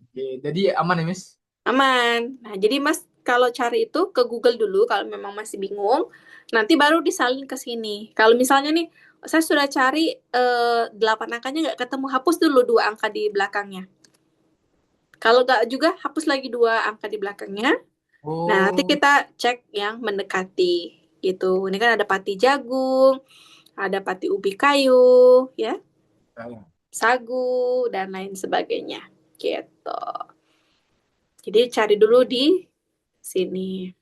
Oke, jadi aman ya, Miss? Aman. Nah, jadi Mas kalau cari itu ke Google dulu kalau memang masih bingung, nanti baru disalin ke sini. Kalau misalnya nih, saya sudah cari 8 angkanya nggak ketemu, hapus dulu 2 angka di belakangnya. Kalau nggak juga, hapus lagi 2 angka di belakangnya. Nah, nanti Oh, kita cek yang mendekati gitu. Ini kan ada pati jagung, ada pati ubi kayu, ya, ya. sagu, dan lain sebagainya. Gitu. Jadi cari dulu di sini.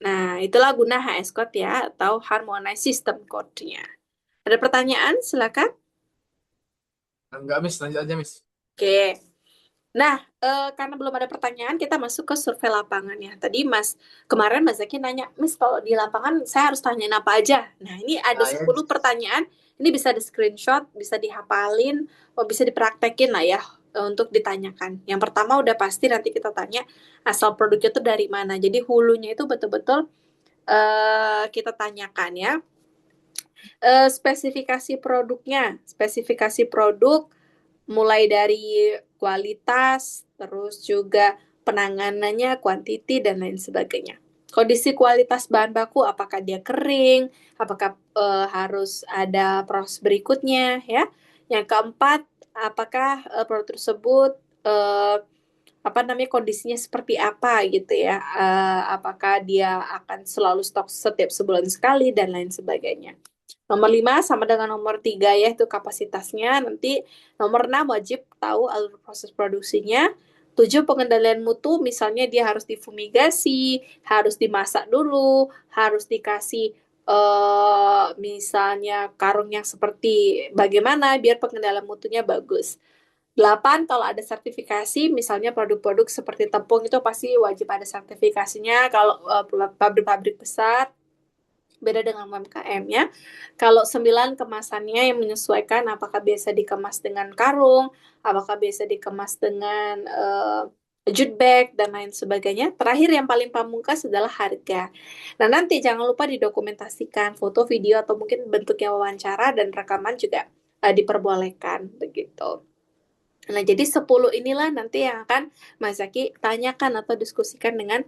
Nah, itulah guna HS Code ya, atau Harmonized System Code-nya. Ada pertanyaan? Silakan. Enggak, Miss. Lanjut aja, Miss. Oke. Nah, karena belum ada pertanyaan, kita masuk ke survei lapangan ya. Tadi kemarin Mas Zaki nanya, Miss kalau di lapangan saya harus tanyain apa aja? Nah, ini ada Nah, ya, 10 pertanyaan. Ini bisa di screenshot, bisa dihafalin, atau bisa dipraktekin lah ya untuk ditanyakan. Yang pertama udah pasti nanti kita tanya asal produknya itu dari mana. Jadi hulunya itu betul-betul kita tanyakan ya. Spesifikasi produknya, spesifikasi produk, mulai dari kualitas, terus juga penanganannya, quantity, dan lain sebagainya. Kondisi kualitas bahan baku, apakah dia kering, apakah harus ada proses berikutnya, ya. Yang keempat, apakah produk tersebut eh, apa namanya kondisinya seperti apa gitu ya. Apakah dia akan selalu stok setiap sebulan sekali dan lain sebagainya. Nomor 5 sama dengan nomor 3 ya, itu kapasitasnya. Nanti nomor 6 wajib tahu alur proses produksinya. 7 pengendalian mutu, misalnya dia harus difumigasi, harus dimasak dulu, harus dikasih misalnya karung yang seperti bagaimana biar pengendalian mutunya bagus. 8 kalau ada sertifikasi, misalnya produk-produk seperti tepung itu pasti wajib ada sertifikasinya kalau pabrik-pabrik besar, beda dengan UMKM ya. Kalau 9 kemasannya yang menyesuaikan, apakah biasa dikemas dengan karung, apakah biasa dikemas dengan jute bag dan lain sebagainya. Terakhir yang paling pamungkas adalah harga. Nah, nanti jangan lupa didokumentasikan foto, video atau mungkin bentuknya wawancara dan rekaman juga diperbolehkan begitu. Nah, jadi 10 inilah nanti yang akan Mas Zaki tanyakan atau diskusikan dengan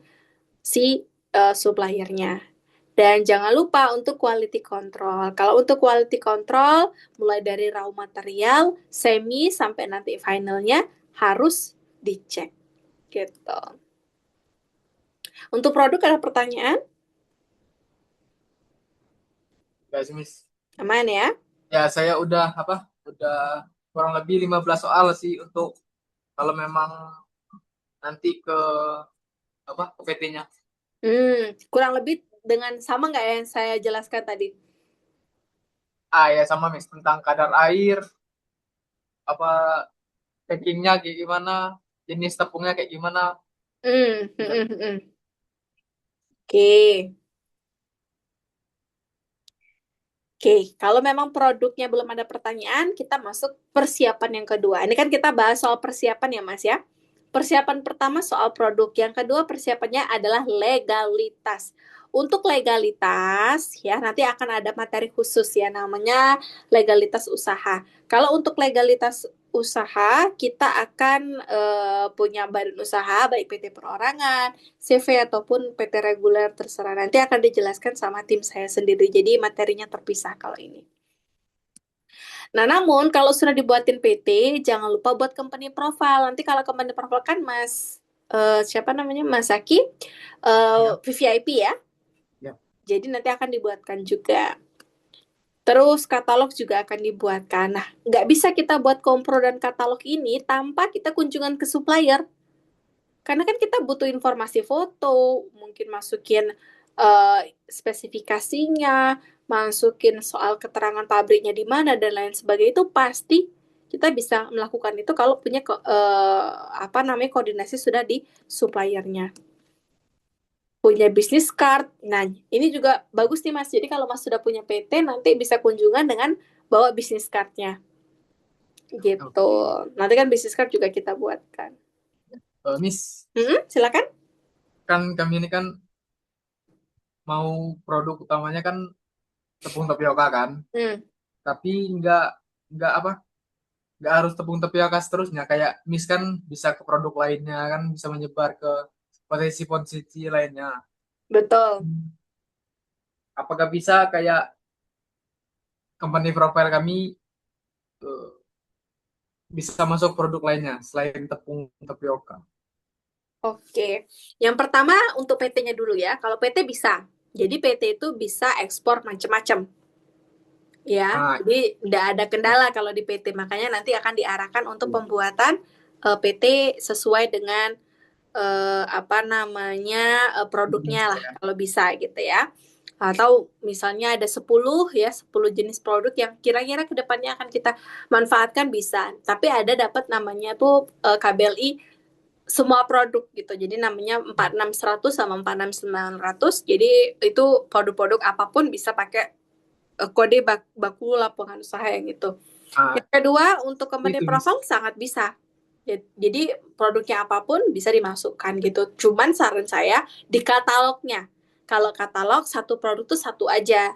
si suppliernya. Dan jangan lupa untuk quality control. Kalau untuk quality control, mulai dari raw material, semi, sampai nanti finalnya harus dicek. Gitu. Untuk produk ada pertanyaan? Enggak sih, Miss. Aman ya? Ya, saya udah kurang lebih 15 soal sih untuk kalau memang nanti ke ke PT-nya. Kurang lebih dengan sama nggak yang saya jelaskan tadi? Ya sama Miss tentang kadar air, apa packingnya kayak gimana, jenis tepungnya kayak gimana. Hmm, hmm, Bisa. hmm, hmm, hmm. Oke. Oke, kalau memang produknya belum ada pertanyaan, kita masuk persiapan yang kedua. Ini kan kita bahas soal persiapan ya, Mas ya. Persiapan pertama soal produk, yang kedua persiapannya adalah legalitas. Untuk legalitas, ya nanti akan ada materi khusus ya, namanya legalitas usaha. Kalau untuk legalitas usaha, kita akan punya badan usaha, baik PT perorangan, CV ataupun PT reguler terserah. Nanti akan dijelaskan sama tim saya sendiri. Jadi materinya terpisah kalau ini. Nah, namun kalau sudah dibuatin PT, jangan lupa buat company profile. Nanti kalau company profile kan Mas siapa namanya Mas Zaki Ya, VVIP ya. ya. Jadi nanti akan dibuatkan juga. Terus katalog juga akan dibuatkan. Nah, nggak bisa kita buat kompro dan katalog ini tanpa kita kunjungan ke supplier. Karena kan kita butuh informasi foto, mungkin masukin spesifikasinya, masukin soal keterangan pabriknya di mana dan lain sebagainya, itu pasti kita bisa melakukan itu kalau punya apa namanya koordinasi sudah di suppliernya. Punya bisnis card. Nah, ini juga bagus nih Mas. Jadi kalau Mas sudah punya PT, nanti bisa kunjungan dengan bawa bisnis cardnya. Gitu. Oke. Nanti kan bisnis card juga kita buatkan. Miss, Silakan. kan kami ini kan mau produk utamanya kan tepung tapioka kan, Hmm. tapi nggak nggak harus tepung tapioka seterusnya. Kayak Miss kan bisa ke produk lainnya kan, bisa menyebar ke posisi-posisi lainnya. Betul. Hmm. Apakah bisa kayak company profile kami eh, bisa masuk produk lainnya selain tepung tapioka? Oke, yang pertama untuk PT-nya dulu ya. Kalau PT bisa, jadi PT itu bisa ekspor macam-macam, ya. Ah, Jadi tidak ada ya. kendala kalau di PT. Makanya nanti akan diarahkan untuk pembuatan PT sesuai dengan apa namanya Jenis produknya lah, ya. kalau bisa gitu ya. Atau misalnya ada 10 ya, 10 jenis produk yang kira-kira kedepannya akan kita manfaatkan bisa. Tapi ada dapat namanya tuh KBLI semua produk gitu. Jadi namanya 46100 sama 46900. Jadi itu produk-produk apapun bisa pakai kode baku lapangan usaha yang itu. Ah, Yang kedua, untuk company itu profile sangat bisa. Jadi produknya apapun bisa dimasukkan gitu. Cuman saran saya di katalognya. Kalau katalog satu produk tuh satu aja.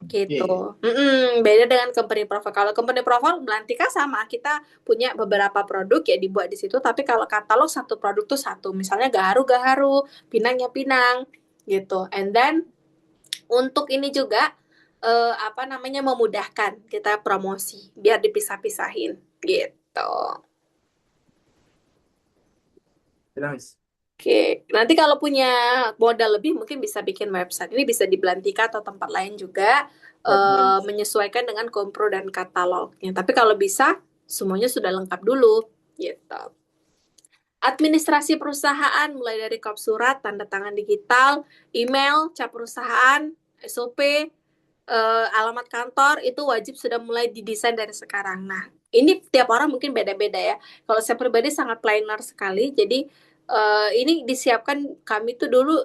gitu. Oke. Beda dengan company profile. Kalau company profile Belantika sama, kita punya beberapa produk ya dibuat di situ. Tapi kalau katalog satu produk tuh satu, misalnya Gaharu Gaharu, Pinang ya Pinang, gitu. And then untuk ini juga apa namanya memudahkan kita promosi biar dipisah-pisahin gitu. Tidak, Miss. Oke, nanti kalau punya modal lebih mungkin bisa bikin website. Ini bisa di Belantika atau tempat lain juga Siap, Miss. menyesuaikan dengan kompro dan katalognya. Tapi kalau bisa semuanya sudah lengkap dulu gitu. Administrasi perusahaan mulai dari kop surat, tanda tangan digital, email, cap perusahaan, SOP, alamat kantor itu wajib sudah mulai didesain dari sekarang. Nah, ini tiap orang mungkin beda-beda ya. Kalau saya pribadi sangat planner sekali, jadi ini disiapkan kami tuh dulu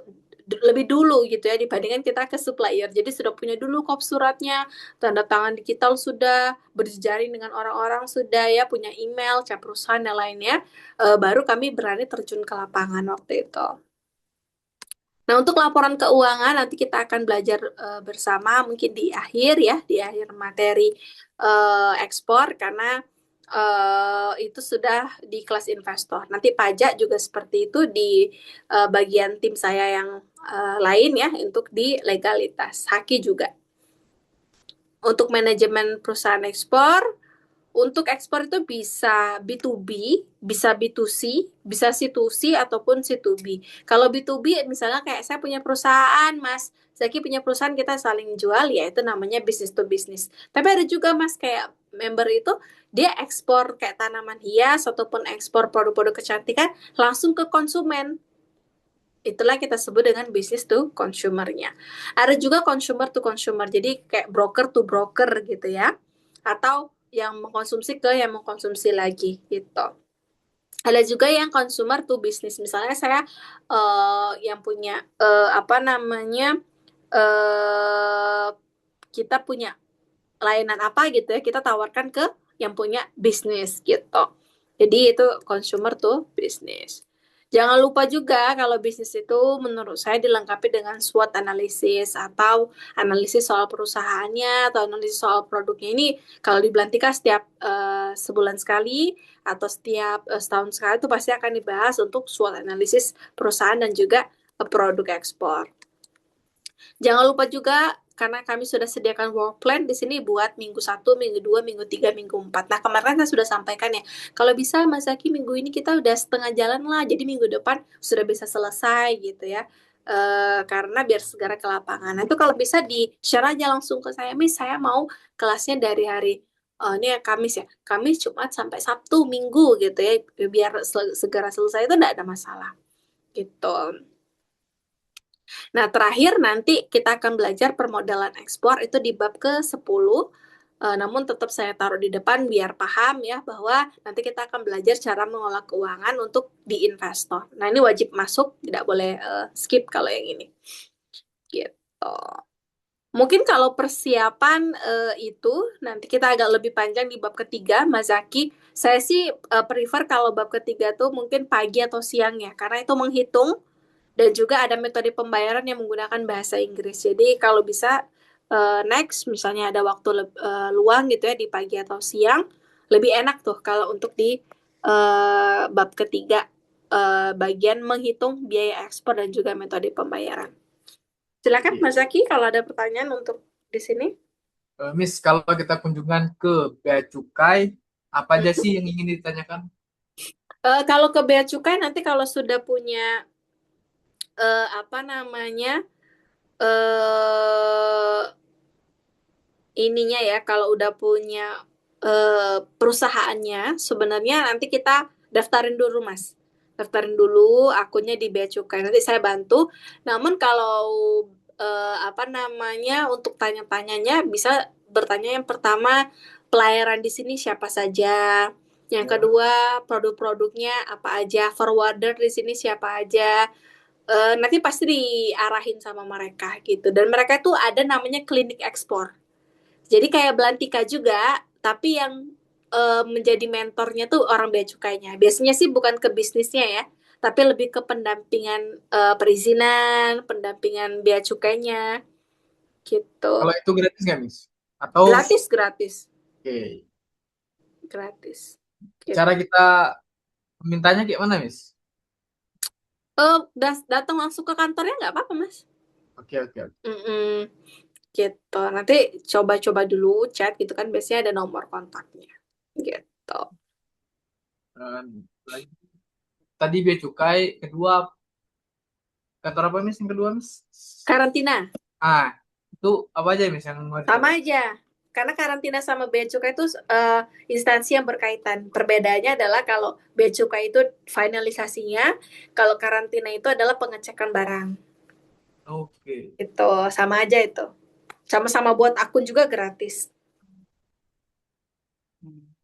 lebih dulu gitu ya dibandingkan kita ke supplier. Jadi sudah punya dulu kop suratnya, tanda tangan digital sudah, berjejaring dengan orang-orang sudah ya, punya email, cap perusahaan dan lainnya. Baru kami berani terjun ke lapangan waktu itu. Nah, untuk laporan keuangan nanti kita akan belajar bersama mungkin di akhir ya, di akhir materi ekspor karena itu sudah di kelas investor. Nanti pajak juga seperti itu di bagian tim saya yang lain ya untuk di legalitas. Haki juga. Untuk manajemen perusahaan ekspor, untuk ekspor itu bisa B2B, bisa B2C, bisa C2C ataupun C2B. Kalau B2B misalnya kayak saya punya perusahaan, Mas Zaki punya perusahaan kita saling jual ya itu namanya business to business. Tapi ada juga Mas kayak member itu dia ekspor kayak tanaman hias ataupun ekspor produk-produk kecantikan langsung ke konsumen. Itulah kita sebut dengan business to consumer-nya. Ada juga consumer to consumer, jadi kayak broker to broker gitu ya. Atau yang mengkonsumsi ke yang mengkonsumsi lagi gitu. Ada juga yang consumer to business. Misalnya saya yang punya apa namanya eh kita punya layanan apa gitu ya, kita tawarkan ke yang punya bisnis gitu. Jadi itu consumer tuh bisnis. Jangan lupa juga kalau bisnis itu menurut saya dilengkapi dengan SWOT analisis atau analisis soal perusahaannya atau analisis soal produknya. Ini kalau di Belantika setiap sebulan sekali atau setiap setahun sekali itu pasti akan dibahas untuk SWOT analisis perusahaan dan juga produk ekspor. Jangan lupa juga karena kami sudah sediakan work plan di sini buat minggu 1, minggu 2, minggu 3, minggu 4. Nah, kemarin saya sudah sampaikan ya, kalau bisa Mas Zaki minggu ini kita udah setengah jalan lah, jadi minggu depan sudah bisa selesai gitu ya. Karena biar segera ke lapangan. Nah, itu kalau bisa di-share aja langsung ke saya, Miss, saya mau kelasnya dari hari ini ya Kamis ya, Kamis, Jumat sampai Sabtu, Minggu gitu ya, biar segera selesai itu tidak ada masalah gitu. Nah, terakhir nanti kita akan belajar permodalan ekspor itu di bab ke-10. Namun tetap saya taruh di depan biar paham ya bahwa nanti kita akan belajar cara mengolah keuangan untuk di investor. Nah, ini wajib masuk, tidak boleh skip kalau yang ini. Gitu. Mungkin kalau persiapan itu nanti kita agak lebih panjang di bab ketiga, Mas Zaki. Saya sih prefer kalau bab ketiga tuh mungkin pagi atau siang ya, karena itu menghitung dan juga ada metode pembayaran yang menggunakan bahasa Inggris. Jadi kalau bisa next misalnya ada waktu luang gitu ya di pagi atau siang, lebih enak tuh kalau untuk di bab ketiga bagian menghitung biaya ekspor dan juga metode pembayaran. Silakan Mas Zaki kalau ada pertanyaan untuk di sini. Miss, kalau kita kunjungan ke Bea Cukai, apa aja sih yang ingin ditanyakan? Kalau ke bea cukai nanti kalau sudah punya apa namanya eh ininya ya kalau udah punya perusahaannya sebenarnya nanti kita daftarin dulu Mas, daftarin dulu akunnya di bea cukai nanti saya bantu. Namun kalau apa namanya untuk tanya-tanyanya bisa bertanya yang pertama pelayaran di sini siapa saja, yang Ya. kedua produk-produknya apa aja, forwarder di sini siapa aja. Nanti pasti diarahin sama mereka gitu dan mereka itu ada namanya klinik ekspor, jadi kayak Belantika juga, tapi yang menjadi mentornya tuh orang bea cukainya. Biasanya sih bukan ke bisnisnya ya, tapi lebih ke pendampingan perizinan, pendampingan bea cukainya gitu. Kalau itu gratis nggak, Miss? Atau Gratis, gratis, oke. gratis. Cara Gitu. kita mintanya kayak mana, Miss? Datang langsung ke kantornya nggak apa-apa, Mas. Oke, oke, oke. Mm-mm. Gitu. Nanti coba-coba dulu chat gitu kan, biasanya ada nomor kontaknya. Gitu. Lagi tadi bea cukai, kedua kantor apa, Miss? Yang kedua, Miss? Karantina. Ah, itu apa aja, Miss, yang mau Sama dicoba? aja. Karena karantina sama bea cukai itu instansi yang berkaitan. Perbedaannya adalah kalau bea cukai itu finalisasinya, kalau karantina itu adalah pengecekan barang. Oke. Itu sama aja itu. Sama-sama buat akun juga gratis.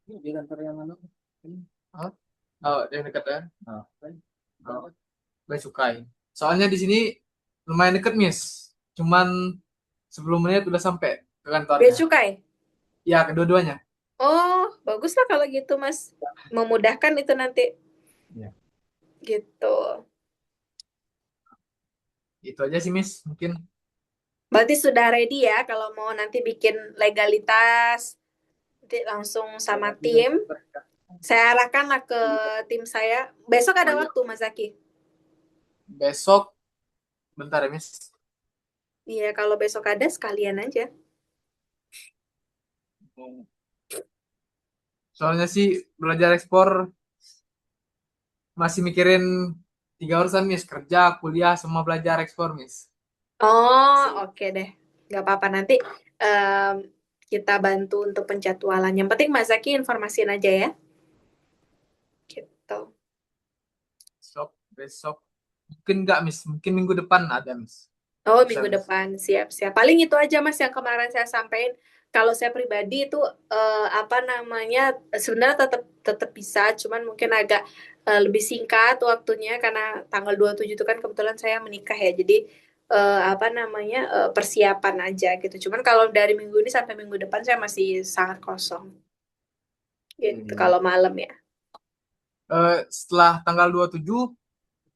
Ini di kantor yang mana? Ini. Oh, oh, yang dekat ya? Oh, bea cukai. Soalnya di sini lumayan deket, Miss. Cuman 10 menit udah sampai ke Bea kantornya. cukai. Ya, kedua-duanya. Oh, bagus lah kalau gitu, Mas. Memudahkan itu nanti. Ya. Gitu. Itu aja sih, Miss. Mungkin. Berarti sudah ready ya kalau mau nanti bikin legalitas, nanti langsung sama tim. Saya arahkanlah ke tim saya. Besok Oh ada iya, waktu, Mas Zaki. besok bentar ya, Miss. Iya, kalau besok ada sekalian aja. Soalnya sih belajar ekspor masih mikirin 3 urusan, Miss. Kerja, kuliah, semua belajar ekspor, Miss. Oh, oke deh. Nggak apa-apa nanti em, kita bantu untuk penjadwalan. Yang penting Mas Zaki informasiin aja ya. Gitu. Besok, besok. Mungkin nggak, Miss. Mungkin minggu depan ada, Miss. Oh, Bisa, minggu Miss. depan. Siap-siap. Paling itu aja Mas yang kemarin saya sampaikan. Kalau saya pribadi itu apa namanya sebenarnya tetap tetap bisa, cuman mungkin agak lebih singkat waktunya karena tanggal 27 itu kan kebetulan saya menikah ya. Jadi apa namanya persiapan aja gitu. Cuman kalau dari minggu ini sampai minggu depan saya masih sangat kosong gitu Oke. kalau malam ya. Setelah tanggal 27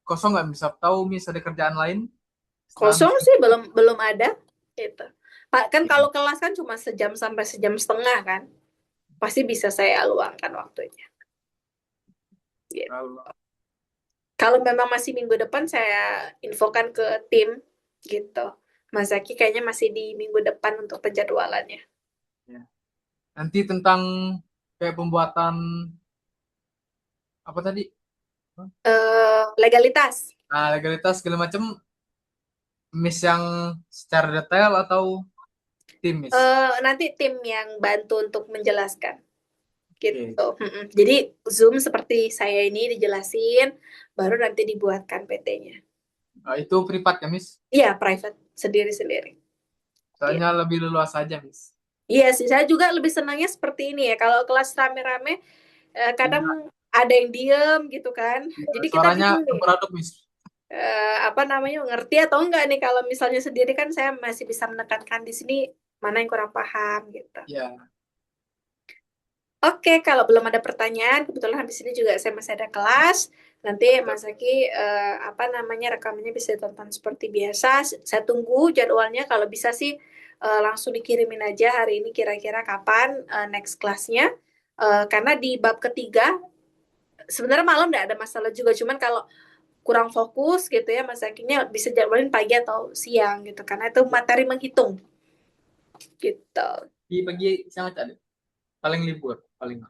kosong nggak, Miss? Tahu, Miss, ada kerjaan lain setelah Kosong Miss sih kerja? belum belum ada gitu. Pak kan Oke. kalau kelas kan cuma sejam sampai sejam setengah kan. Pasti bisa saya luangkan waktunya. Gitu. Kalau Kalau memang masih minggu depan saya infokan ke tim gitu. Mas Zaki kayaknya masih di minggu depan untuk penjadwalannya. ya. Nanti tentang kayak pembuatan apa tadi? Legalitas. Nah, legalitas segala macam, Miss yang secara detail atau tim, Miss? Nanti tim yang bantu untuk menjelaskan Oke. gitu. Mm-mm. Jadi Zoom seperti saya ini dijelasin, baru nanti dibuatkan PT-nya. Itu privat ya, Miss? Iya, private sendiri-sendiri. Gitu. Soalnya lebih luas saja, Miss. Iya sih, saya juga lebih senangnya seperti ini ya. Kalau kelas rame-rame, kadang Iya, ada yang diem gitu kan. iya, Jadi kita suaranya bingung nih, campur aduk, Miss. apa namanya, ngerti atau enggak nih. Kalau misalnya sendiri kan saya masih bisa menekankan di sini mana yang kurang paham gitu. Ya, Oke, kalau belum ada pertanyaan, kebetulan habis ini juga saya masih ada kelas. Nanti mantap. Mas Zaki, apa namanya, rekamannya bisa ditonton seperti biasa. Saya tunggu jadwalnya. Kalau bisa sih langsung dikirimin aja hari ini kira-kira kapan next kelasnya. Karena di bab ketiga, sebenarnya malam nggak ada masalah juga. Cuman kalau kurang fokus gitu ya, Mas Zakinya bisa jadwalin pagi atau siang gitu. Karena itu materi menghitung gitu. Pagi, siang aja ada. Paling libur, paling.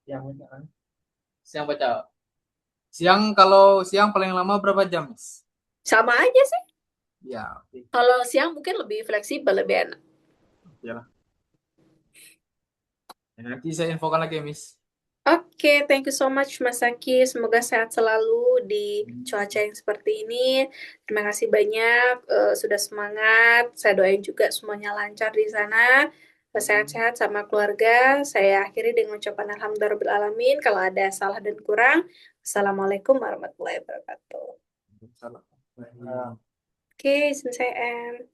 Siang baca kan? Siang baca. Siang, kalau siang paling lama berapa jam, Miss? Sama aja sih. Ya, oke. Kalau siang mungkin lebih fleksibel, lebih enak. Oke lah. Ya, nanti saya infokan lagi ya, Miss. Oke, thank you so much Mas Saki. Semoga sehat selalu di cuaca yang seperti ini. Terima kasih banyak sudah semangat. Saya doain juga semuanya lancar di sana. Sehat-sehat sama keluarga. Saya akhiri dengan ucapan alhamdulillahirobbilalamin. Kalau ada salah dan kurang, Assalamualaikum warahmatullahi wabarakatuh. Salah. Oke, izin saya end.